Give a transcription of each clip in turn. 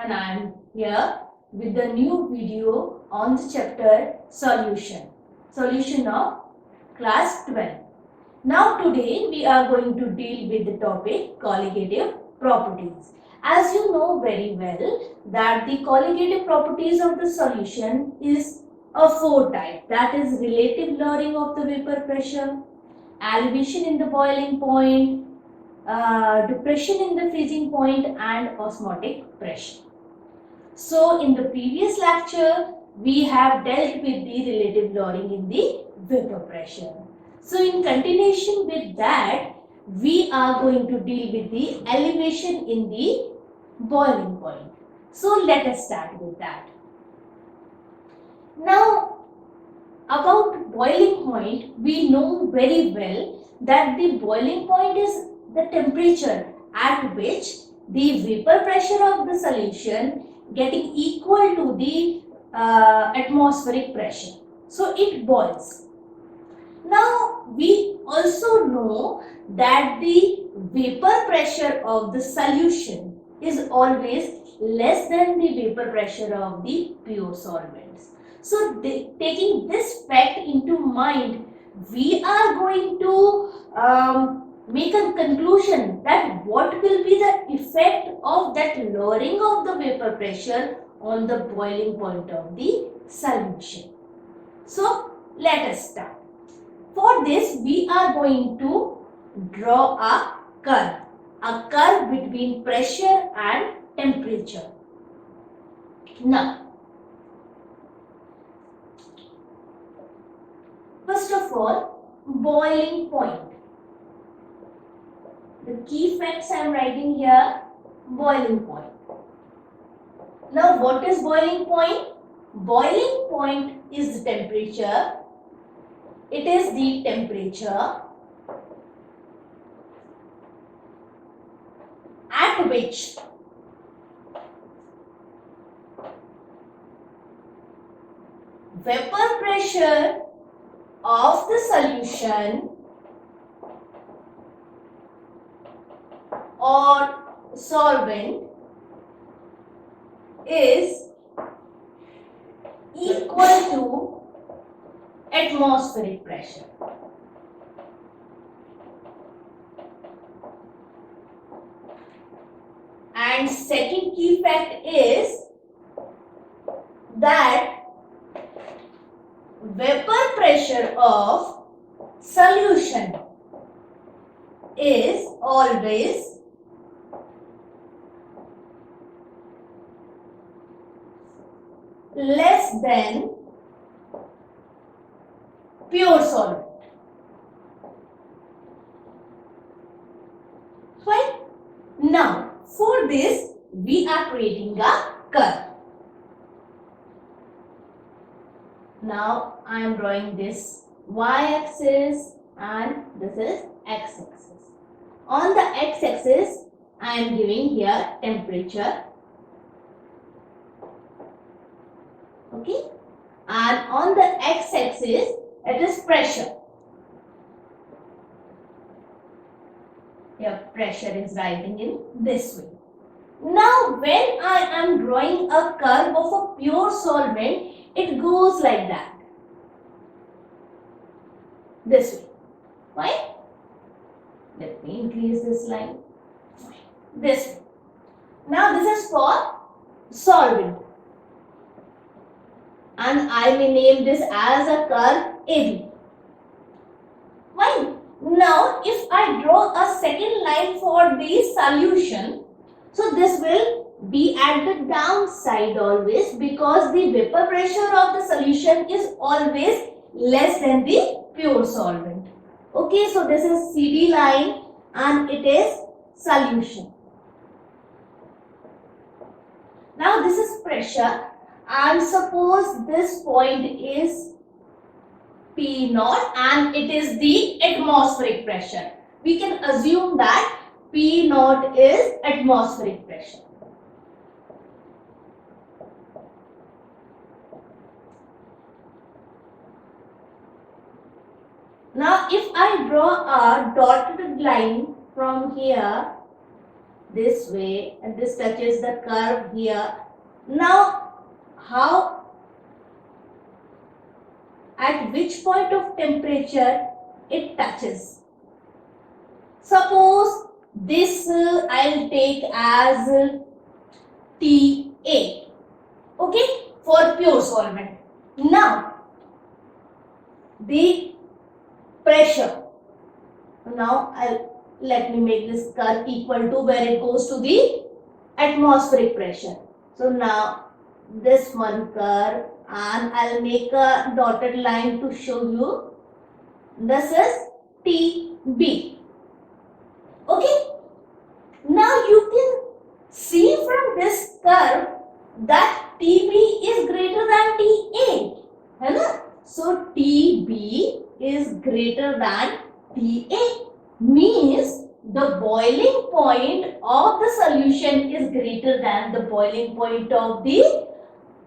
and I am here with the new video on the chapter solution of class 12. Now today we are going to deal with the topic colligative properties. As you know very well that the colligative properties of the solution is a four type, that is relative lowering of the vapor pressure, elevation in the boiling point, depression in the freezing point and osmotic pressure. So in the previous lecture we have dealt with the relative lowering in the vapor pressure. So in continuation with that we are going to deal with the elevation in the boiling point. So let us start with that. Now about boiling point, we know very well that the boiling point is the temperature at which the vapor pressure of the solution getting equal to the atmospheric pressure. So it boils. Now we also know that the vapor pressure of the solution is always less than the vapor pressure of the pure solvents. So taking this fact into mind, we are going to make a conclusion that what will be the effect of that lowering of the vapor pressure on the boiling point of the solution. So let us start. For this we are going to draw a curve between pressure and temperature. Now, first of all, boiling point. The key facts I am writing here, boiling point. Now, what is boiling point? Boiling point is the temperature. It is the temperature at which vapor pressure of the solution or solvent is equal to atmospheric pressure. And second key fact is that vapor pressure of solution is always less than pure solvent. Fine. Now, for this, we are creating a curve. Now, I am drawing this y-axis and this is x-axis. On the x-axis, I am giving here temperature. Okay. And on the x-axis, it is pressure. Your pressure is rising in this way. Now, when I am drawing a curve of a pure solvent, it goes like that. This way. Fine? Let me increase this line. This way. Now, this is for solvent. And I may name this as a curve AB. Fine. Now, if I draw a second line for the solution, so this will be at the downside always because the vapor pressure of the solution is always less than the pure solvent. Okay, so this is CD line and it is solution. Now, this is pressure. And suppose this point is P naught and it is the atmospheric pressure. We can assume that P naught is atmospheric pressure. Now, if I draw a dotted line from here this way, and this touches the curve here. Now, how, at which point of temperature it touches? Suppose this I'll take as TA, okay, for pure solvent. Now, the pressure, now let me make this curve equal to where it goes to the atmospheric pressure. So now this one curve, and I'll make a dotted line to show you. This is TB. Okay. Now you can see from this curve that TB is greater than TA. है ना? So TB is greater than TA. Means the boiling point of the solution is greater than the boiling point of the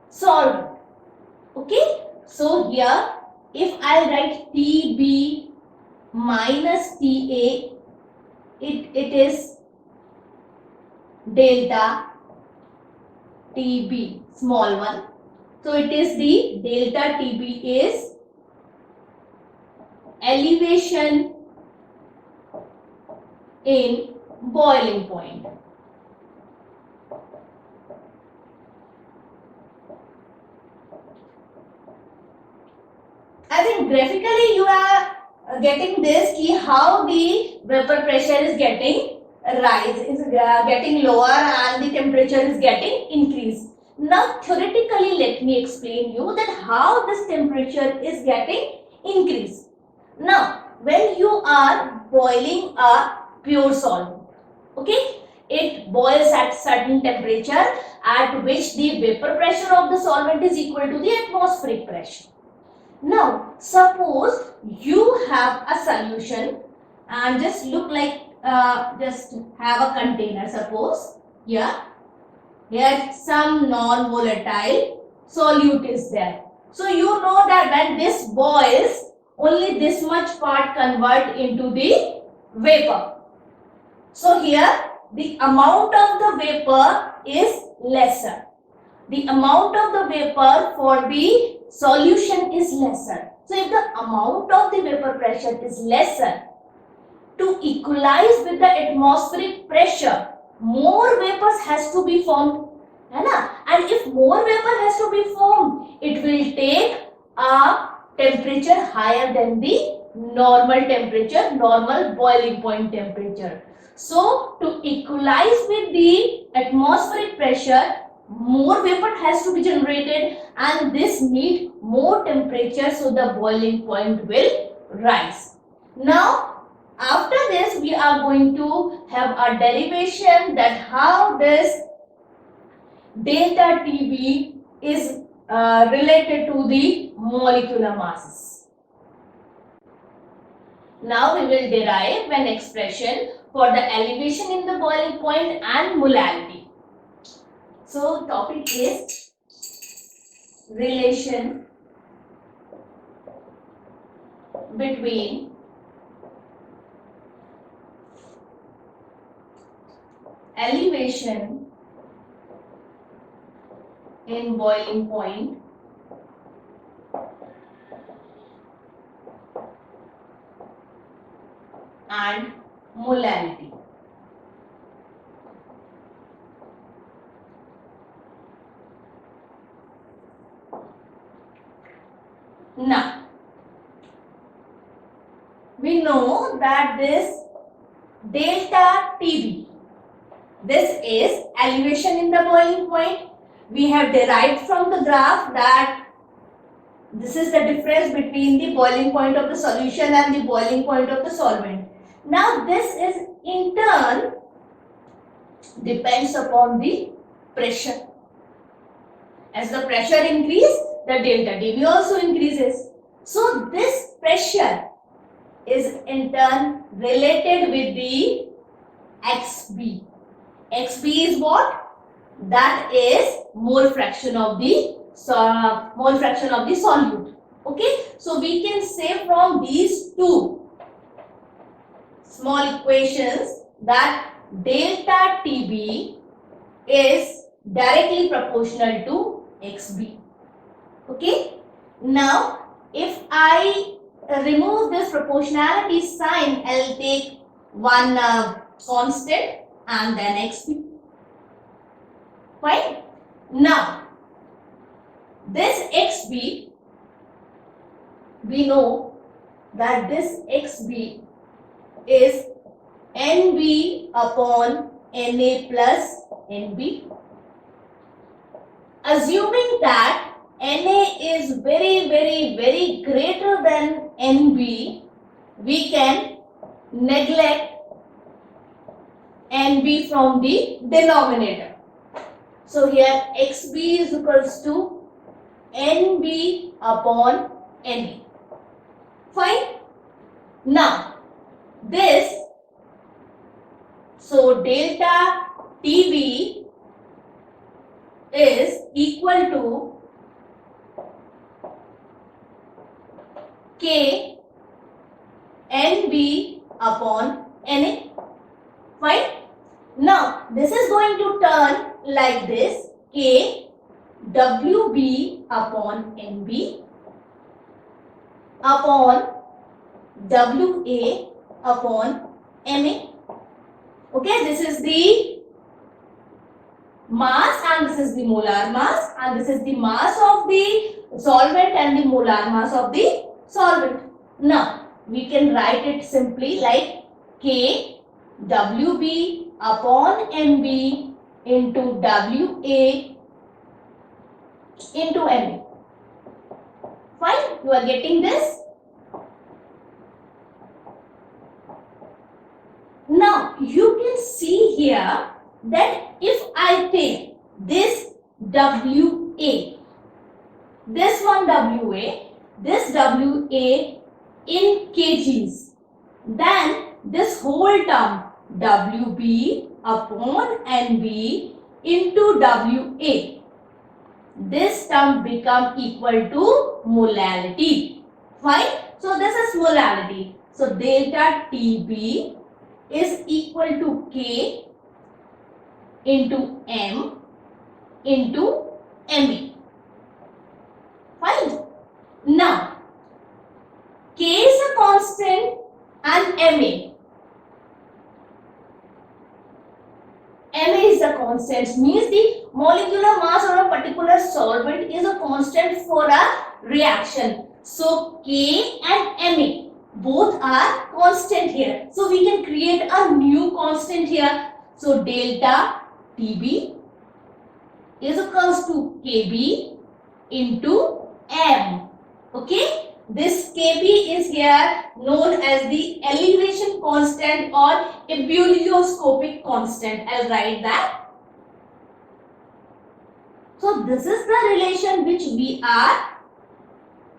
solvent. Okay, so here if I write TB minus TA, it is delta TB, small one. So it is the delta TB is elevation in boiling point. I think graphically you are getting this key how the vapor pressure is getting getting lower and the temperature is getting increased. Now theoretically let me explain you that how this temperature is getting increased. Now when you are boiling a pure solvent, okay, it boils at certain temperature at which the vapor pressure of the solvent is equal to the atmospheric pressure. Now suppose you have a solution and just look like just have a container. Suppose here some non-volatile solute is there. So you know that when this boils, only this much part convert into the vapor. So here the amount of the vapor is lesser. The amount of the vapor for the solution is lesser. So if the amount of the vapor pressure is lesser, to equalize with the atmospheric pressure, more vapors has to be formed. And if more vapor has to be formed, it will take a temperature higher than the normal temperature, normal boiling point temperature. So to equalize with the atmospheric pressure, more vapor has to be generated and this need more temperature, so the boiling point will rise. Now after this we are going to have a derivation that how this delta TB is related to the molecular masses. Now we will derive an expression for the elevation in the boiling point and molality. So topic is relation between elevation in boiling point and molality. Now, we know that this delta TB, this is elevation in the boiling point. We have derived from the graph that this is the difference between the boiling point of the solution and the boiling point of the solvent. Now this is in turn depends upon the pressure. As the pressure increases, the delta TB also increases. So this pressure is in turn related with the XB. XB is what? That is mole fraction of the solute. Okay, so we can say from these two small equations that delta TB is directly proportional to XB. Okay. Now, if I remove this proportionality sign, I'll take one constant and then XB. Fine. Now, this XB, we know that this XB is NB upon NA plus NB. Assuming that NA is very greater than NB, we can neglect NB from the denominator. So here XB is equals to NB upon NA. Fine. Now this, so delta TB is equal to K NB upon NA. Fine. Now this is going to turn like this, K WB upon NB upon WA upon MA. Okay, this is the mass and this is the molar mass, and this is the mass of the solvent and the molar mass of the solvent. Now we can write it simply like K WB upon MB into WA into MA. Fine, you are getting this? Now you can see here that if I take this WA, this one WA, this WA in kgs, then this whole term WB upon NB into WA, this term become equal to molality. Fine. So this is molality. So delta TB is equal to K into M into MA. Fine. Now K is a constant and MA is a constant, means the molecular mass of a particular solvent is a constant for a reaction. So K and MA both are constant here. So we can create a new constant here. So delta TB is equals to KB into M. Okay. This KB is here known as the elevation constant or ebullioscopic constant. I'll write that. So this is the relation which we are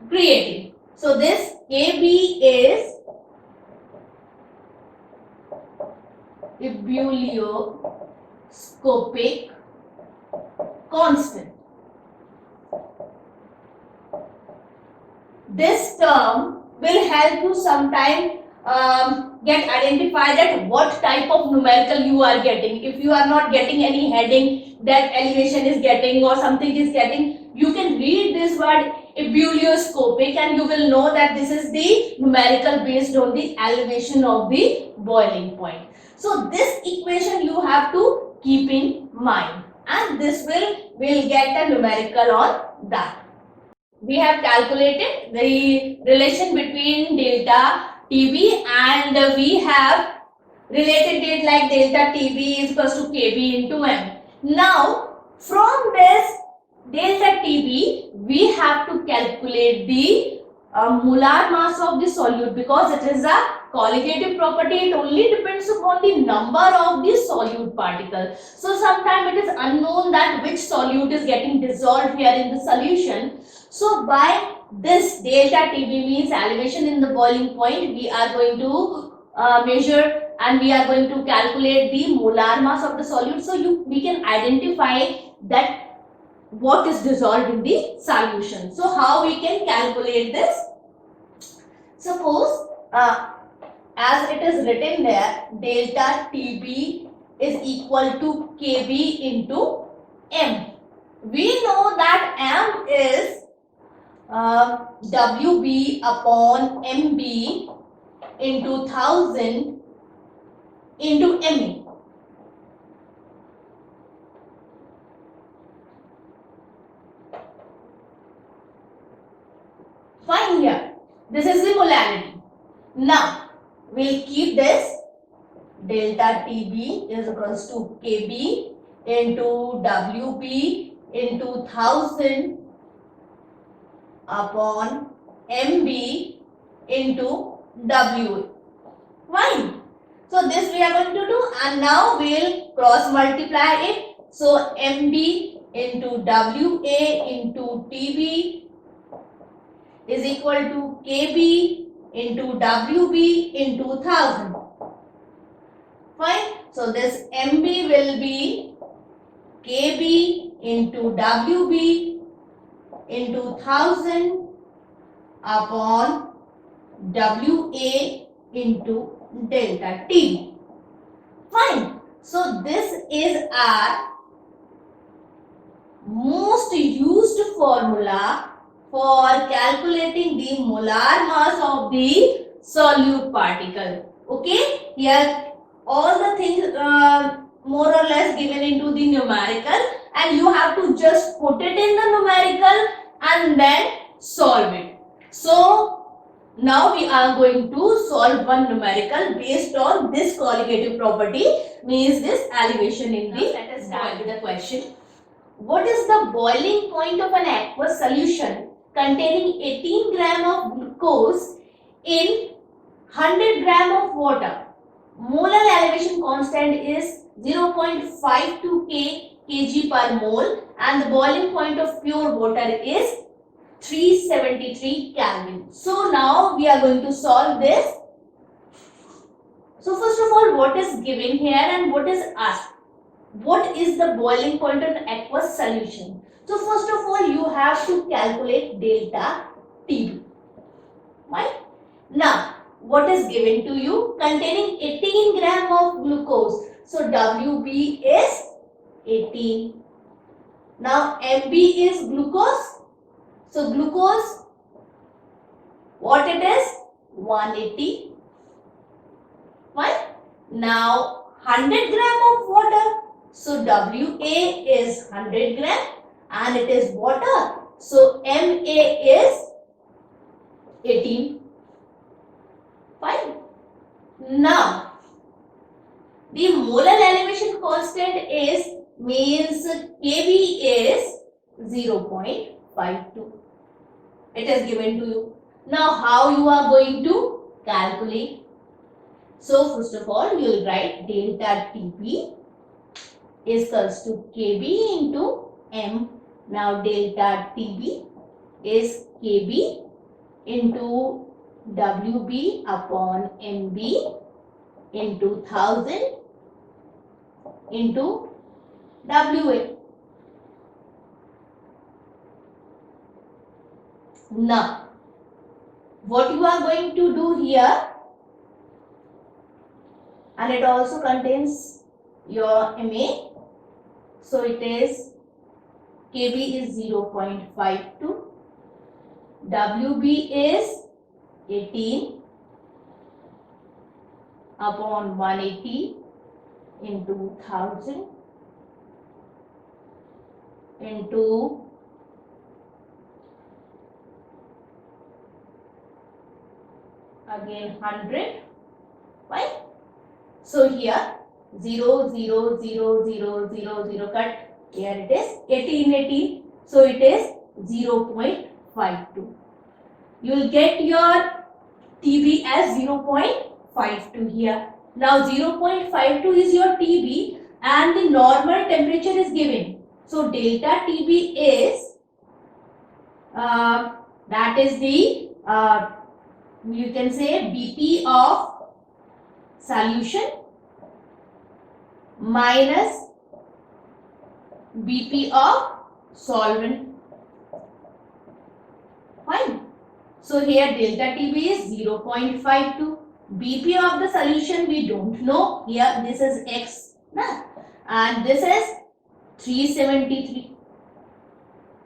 creating. So this KB is ebullioscopic constant. This term will help you sometime get identified that what type of numerical you are getting. If you are not getting any heading that elevation is getting or something is getting, you can read this word ebullioscopic and you will know that this is the numerical based on the elevation of the boiling point. So this equation you have to keep in mind, and this will get a numerical on that. We have calculated the relation between delta TB and we have related it like delta TB is equals to KB into M. Now from this delta TB we have to calculate the molar mass of the solute, because it is a colligative property. It only depends upon the number of the solute particle. So sometimes it is unknown that which solute is getting dissolved here in the solution. So by this delta TB means elevation in the boiling point, we are going to measure and we are going to calculate the molar mass of the solute. So we can identify that what is dissolved in the solution. So how we can calculate this? Suppose as it is written there, delta TB is equal to Kb into M. We know that M is Wb upon Mb into 1000 into Ma. Fine here. This is the molarity. Now, we'll keep this delta Tb is equals to Kb into Wb into 1000 upon Mb into Wa. Fine. So this we are going to do, and now we'll cross multiply it. So Mb into Wa into Tb is equal to Kb into Wb into 1000. Fine. So this Mb will be Kb into Wb into 1000 upon Wa into delta T. Fine. So this is our most used formula for calculating the molar mass of the solute particle. Okay. Here all the things more or less given into the numerical, and you have to just put it in the numerical and then solve it. So now we are going to solve one numerical based on this colligative property, means this elevation in the. Let us start with the question. What is the boiling point of an aqueous solution containing 18 gram of glucose in 100 gram of water? Molar elevation constant is 0.52 kg per mole, and the boiling point of pure water is 373 Kelvin. So now we are going to solve this. So first of all, what is given here and what is asked? What is the boiling point of an aqueous solution? So first of all, you have to calculate delta Tb. Right? Now, what is given to you? Containing 18 gram of glucose. So Wb is 18. Now Mb is glucose. So glucose, what it is? 180. Fine. Now 100 gram of water. So Wa is 100 gram and it is water. So Ma is 18. Fine. Now the molar elevation constant is, means Kb is 0.52. It is given to you. Now how you are going to calculate? So first of all, you will write delta Tb is equals to Kb into M. Now delta Tb is Kb into Wb upon Mb into 1000 into Wa. Now, what you are going to do here, and it also contains your Ma. So it is Kb is 0.52, Wb is 18 upon 180 into 1000 into again 100. Right? So here 0, 0, 0, 0, 0, 0 cut. Here it is 18, 18. So it is 0.52. You will get your Tb as 0.52 here. Now 0.52 is your Tb and the normal temperature is given. So delta Tb is that is the you can say Bp of solution minus Bp of solvent. Fine. So here delta Tb is 0.52. Bp of the solution we don't know. Here this is X na? And this is 373.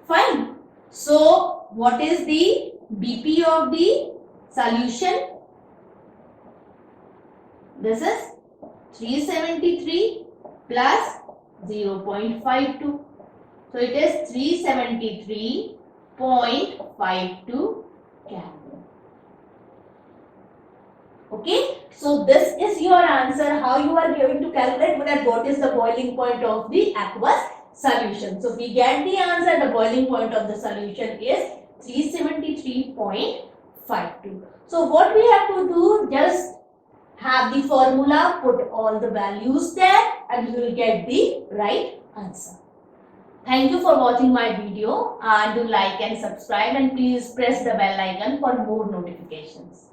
Fine. So what is the BP of the solution? This is 373 plus 0.52. So it is 373.52 Kelvin. Okay. So this is your answer, how you are going to calculate that what is the boiling point of the aqueous solution. So we get the answer, the boiling point of the solution is 373.52. So what we have to do, just have the formula, put all the values there and you will get the right answer. Thank you for watching my video and do like and subscribe and please press the bell icon for more notifications.